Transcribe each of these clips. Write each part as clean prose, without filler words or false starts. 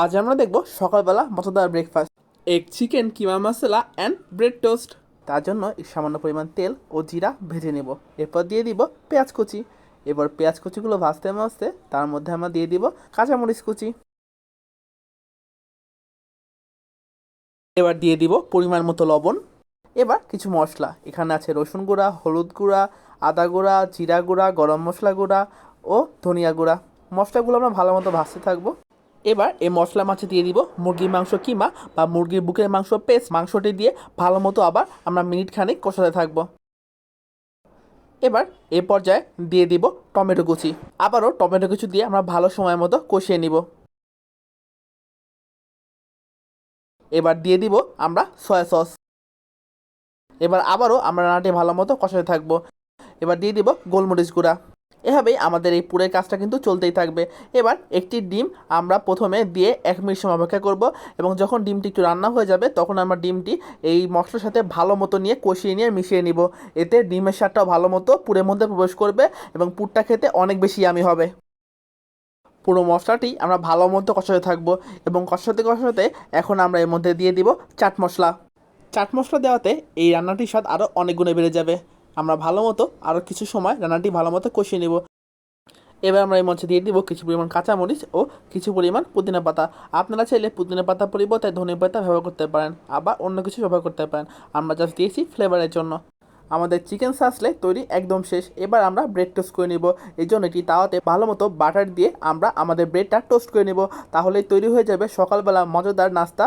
আজ আমরা দেখব সকালবেলা মজাদার breakfast, egg chicken keema masala and bread toast. তার জন্য এই সামান্য পরিমাণ তেল ও জিরা ভেজে নেব। এরপর দিয়ে দিব পেঁয়াজ কুচি। এবার পেঁয়াজ কুচিগুলো ভাজতে ভাজতে তার মধ্যে আমরা দিয়ে দিব কাঁচামরিচ কুচি। এবার দিয়ে দিব পরিমাণ মতো লবণ। এবার কিছু মশলা, এখানে আছে রসুন গুঁড়া, হলুদ গুঁড়া, আদা গুঁড়া, জিরা গুঁড়া, গরম মশলা গুঁড়া ও ধনিয়া গুঁড়া। মশলাগুলো আমরা ভালো মতো ভাজতে থাকবো। এবার এই মশলা মাছে দিয়ে দিব মুরগির মাংস কিমা বা মুরগির বুকের মাংস পেস্ট। মাংসটি দিয়ে ভালো মতো আবার আমরা মিনিট খানিক কষাতে থাকবো। এবার এ পর্যায়ে দিয়ে দিব টমেটো কুচি। আবারও টমেটো কুচি দিয়ে আমরা ভালো সময় মতো কষিয়ে নিব। এবার দিয়ে দিব আমরা সয়া সস। এবার আবারও আমরা রান্নাটি ভালো মতো কষাতে থাকবো। এবার দিয়ে দিব গোলমরিচ গুঁড়া। এভাবেই আমাদের এই পুরের কাজটা কিন্তু চলতেই থাকবে। এবার একটি ডিম আমরা প্রথমে দিয়ে 1 মিনিট সময় অপেক্ষা করব, এবং যখন ডিমটি একটু রান্না হয়ে যাবে তখন আমরা ডিমটি এই মশলার সাথে ভালো মতো নিয়ে কষিয়ে নিয়ে মিশিয়ে নিব। এতে ডিমের স্বাদটাও ভালো মতো পুরের মধ্যে প্রবেশ করবে এবং পুরটা খেতে অনেক বেশি ইয়ামি হবে। পুরো মশলাটি আমরা ভালো মতো কষাতে থাকবো, এবং কষাতে কষাতে এখন আমরা এর মধ্যে দিয়ে দিব চাট মশলা। চাট মশলা দেওয়াতে এই রান্নাটির স্বাদ আরও অনেক গুণে বেড়ে যাবে। আমরা ভালো মতো আরও কিছু সময় রান্নাটি ভালো মতো কষিয়ে নেব। এবার আমরা এই মধ্যে দিয়ে দিব কিছু পরিমাণ কাঁচামরিচ ও কিছু পরিমাণ পুদিনা পাতা। আপনারা চাইলে পুদিনা পাতা পরিবর্তে ধনে পাতা ব্যবহার করতে পারেন, আবার অন্য কিছু ব্যবহার করতে পারেন। আমরা জাস্ট দিয়েছি ফ্লেভারের জন্য। আমাদের চিকেন সাসলে তৈরি একদম শেষ। এবার আমরা ব্রেড টোস্ট করে নিব। এই জন্য এটি তাওয়াতে ভালো মতো বাটার দিয়ে আমরা আমাদের ব্রেডটা টোস্ট করে নেব। তাহলেই তৈরি হয়ে যাবে সকালবেলা মজাদার নাস্তা,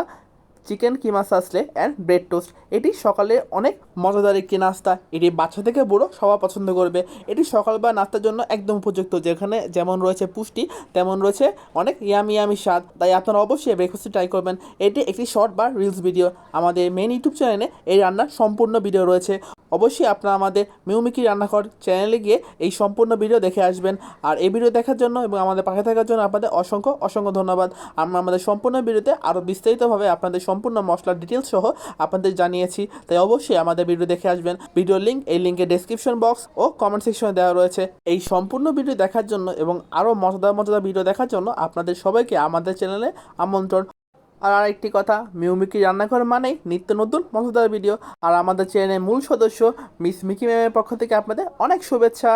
চিকেন কিমা সাসলে অ্যান্ড ব্রেড টোস্ট। এটি সকালে অনেক মজাদার একটি নাস্তা। এটি বাচ্চা থেকে বুড়ো সবাই পছন্দ করবে। এটি সকালবেলা নাস্তার জন্য একদম উপযুক্ত, যেখানে যেমন রয়েছে পুষ্টি তেমন রয়েছে অনেক ইয়ামি ইয়ামি স্বাদ। তাই আপনারা অবশ্যই ব্রেকফাস্টে ট্রাই করবেন। এটি একটি শর্ট বা রিলস ভিডিও। আমাদের মেন ইউটিউব চ্যানেলে এই রান্নার সম্পূর্ণ ভিডিও রয়েছে। অবশ্যই আপনারা আমাদের মিউমিকি রান্নাঘর চ্যানেলে গিয়ে এই সম্পূর্ণ ভিডিও দেখে আসবেন। আর এই ভিডিও দেখার জন্য এবং আমাদের পাশে থাকার জন্য আপনাদের অসংখ্য অসংখ্য ধন্যবাদ। আমরা আমাদের সম্পূর্ণ ভিডিওতে আরও বিস্তারিতভাবে আপনাদের সম্পূর্ণ মশলার ডিটেলস সহ আপনাদের জানিয়েছি। তাই অবশ্যই আমাদের ভিডিও দেখে আসবেন। ভিডিওর লিঙ্ক এই লিঙ্কের ডেসক্রিপশন বক্স ও কমেন্ট সেকশনে দেওয়া রয়েছে। এই সম্পূর্ণ ভিডিও দেখার জন্য এবং আরও মজাদার মজাদার ভিডিও দেখার জন্য আপনাদের সবাইকে আমাদের চ্যানেলে আমন্ত্রণ। আর আরেকটি কথা, মিউমিকি রান্নাঘর মানেই নিত্য নতুন মজাদার ভিডিও। আর আমাদের চ্যানেলের মূল সদস্য মিস মিকি ম্যামের পক্ষ থেকে আপনাদের অনেক শুভেচ্ছা।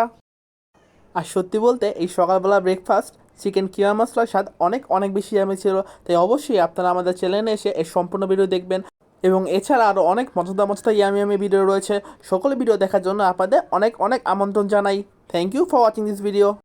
আর সত্যি বলতে এই সকালবেলা ব্রেকফাস্ট চিকেন কিমা মশলার স্বাদ অনেক অনেক বেশি আমি ছিল। তাই অবশ্যই আপনারা আমাদের চ্যানেলে এসে এই সম্পূর্ণ ভিডিও দেখবেন। এবং এছাড়া আরও অনেক মজাদার মজাদার ইয়ামি ইয়ামি ভিডিও রয়েছে। সকল ভিডিও দেখার জন্য আপনাদের অনেক অনেক আমন্ত্রণ জানাই। Thank you for watching this video.